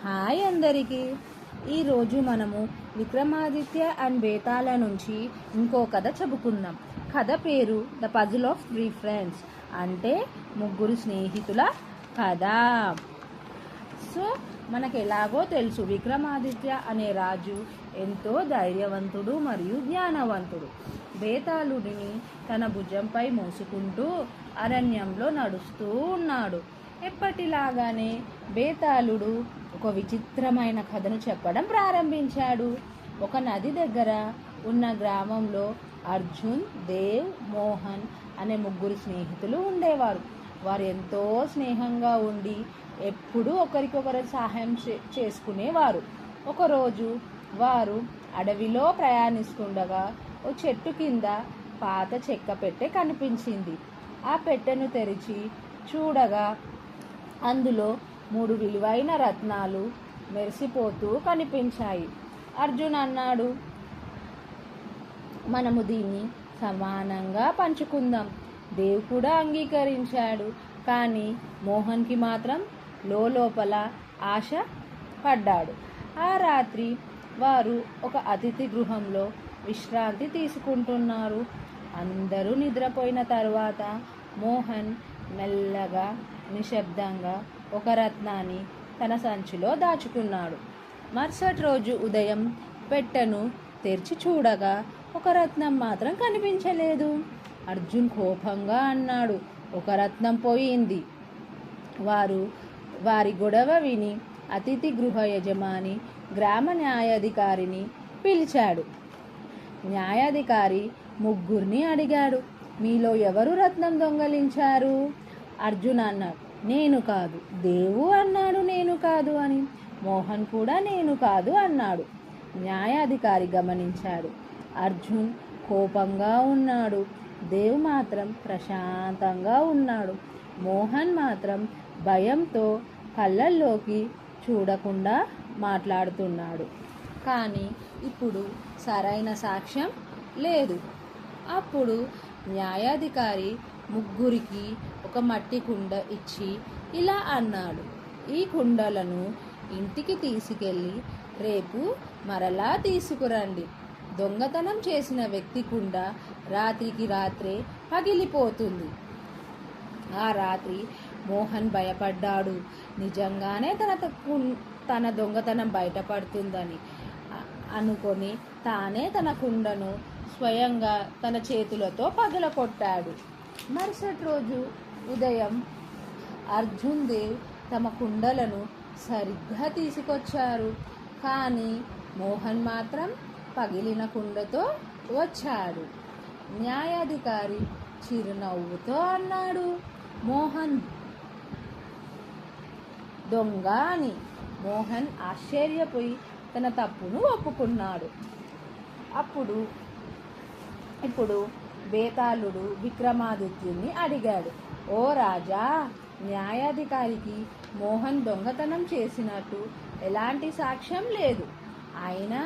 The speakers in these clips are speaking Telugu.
హాయ్ అందరికీ. ఈరోజు మనము విక్రమాదిత్య అండ్ బేతాళ నుంచి ఇంకో కథ చెప్పుకుందాం. కథ పేరు the puzzle of three friends, అంటే ముగ్గురు స్నేహితుల కథ. సో మనకు ఎలాగో తెలుసు, విక్రమాదిత్య అనే రాజు ఎంతో ధైర్యవంతుడు మరియు జ్ఞానవంతుడు. బేతాళుడిని తన భుజంపై మోసుకుంటూ అరణ్యంలో నడుస్తూ ఉన్నాడు. ఎప్పటిలాగానే బేతాళుడు ఒక విచిత్రమైన కథను చెప్పడం ప్రారంభించాడు. ఒక నది దగ్గర ఉన్న గ్రామంలో అర్జున్, దేవ్, మోహన్ అనే ముగ్గురు స్నేహితులు ఉండేవారు. వారు ఎంతో స్నేహంగా ఉండి ఎప్పుడూ ఒకరికొకరు సహాయం చేసుకునేవారు. ఒకరోజు వారు అడవిలో ప్రయాణిస్తుండగా ఓ చెట్టు కింద పాత చెక్క పెట్టె కనిపించింది. ఆ పెట్టెను తెరిచి చూడగా అందులో 3 విలువైన రత్నాలు మెరిసిపోతూ కనిపించాయి. అర్జున్ అన్నాడు, మనము దీన్ని సమానంగా పంచుకుందాం. దేవ్ కూడా అంగీకరించాడు. కానీ మోహన్కి మాత్రం లోపల ఆశ పడ్డాడు. ఆ రాత్రి వారు ఒక అతిథి గృహంలో విశ్రాంతి తీసుకుంటున్నారు. అందరూ నిద్రపోయిన తర్వాత మోహన్ మెల్లగా నిశ్శబ్దంగా ఒక రత్నాన్ని తన సంచిలో దాచుకున్నాడు. మరుసటి రోజు ఉదయం పెట్టెను తెరిచి చూడగా ఒక రత్నం మాత్రం కనిపించలేదు. అర్జున్ కోపంగా అన్నాడు, ఒక రత్నం పోయింది. వారి గొడవ విని అతిథి గృహ యజమాని గ్రామ న్యాయాధికారిని పిలిచాడు. న్యాయాధికారి ముగ్గురిని అడిగాడు, మీలో ఎవరు రత్నం దొంగలించారు? అర్జున్ అన్నాడు, నేను కాదు. దేవు అన్నాడు, నేను కాదు అని. మోహన్ కూడా నేను కాదు అన్నాడు. న్యాయాధికారి గమనించాడు, అర్జున్ కోపంగా ఉన్నాడు. దేవ్ మాత్రం ప్రశాంతంగా ఉన్నాడు. మోహన్ మాత్రం భయంతో కళ్ళల్లోకి చూడకుండా మాట్లాడుతున్నాడు. కానీ ఇప్పుడు సరైన సాక్ష్యం లేదు. అప్పుడు న్యాయాధికారి ముగ్గురికి ఒక మట్టి కుండ ఇచ్చి ఇలా అన్నాడు, ఈ కుండలను ఇంటికి తీసుకెళ్ళి రేపు మరలా తీసుకురండి. దొంగతనం చేసిన వ్యక్తి కుండ రాత్రికి రాత్రే పగిలిపోతుంది. ఆ రాత్రి మోహన్ భయపడ్డాడు. నిజంగానే తన దొంగతనం బయటపడుతుందని అనుకొని తానే తన కుండను స్వయంగా తన చేతులతో పగలకొట్టాడు. మరుసటి రోజు ఉదయం అర్జున్, దేవ్ తమ కుండలను సరిగ్గా తీసుకొచ్చారు. కానీ మోహన్ మాత్రం పగిలిన కుండతో వచ్చాడు. న్యాయాధికారి చిరునవ్వుతో అన్నాడు, మోహన్ దొంగ అని. మోహన్ ఆశ్చర్యపోయి తన తప్పును ఒప్పుకున్నాడు. ఇప్పుడు బేతాళుడు విక్రమాదిత్యుని అడిగాడు, ఓ రాజా, న్యాయాధికారికి మోహన్ దొంగతనం చేసినట్టు ఎలాంటి సాక్ష్యం లేదు. అయినా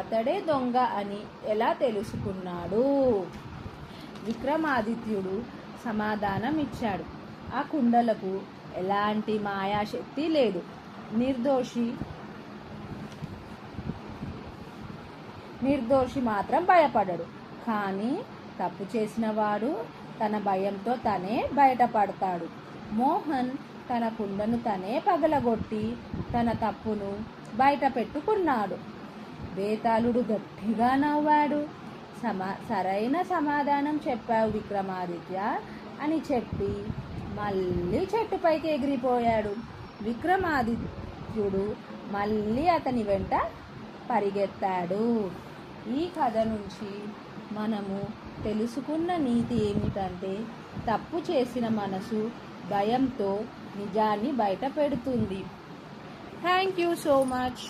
అతడే దొంగ అని ఎలా తెలుసుకున్నాడు? విక్రమాదిత్యుడు సమాధానం ఇచ్చాడు, ఆ కుండలకు ఎలాంటి మాయాశక్తి లేదు. నిర్దోషి మాత్రం భయపడడు. కానీ తప్పు చేసిన వాడు తన భయంతో తనే బయటపడతాడు. మోహన్ తన కుండను తనే పగలగొట్టి తన తప్పును బయట పెట్టుకున్నాడు. బేతాళుడు గట్టిగా నవ్వాడు. సరైన సమాధానం చెప్పావు విక్రమాదిత్య అని చెప్పి మళ్ళీ చెట్టుపైకి ఎగిరిపోయాడు. విక్రమాదిత్యుడు మళ్ళీ అతని వెంట పరిగెత్తాడు. ఈ కథ నుంచి మనము తెలుసుకున్న నీతి ఏమిటంటే, తప్పు చేసిన మనసు భయంతో నిజాన్ని బయట పెడుతుంది. Thank you so much.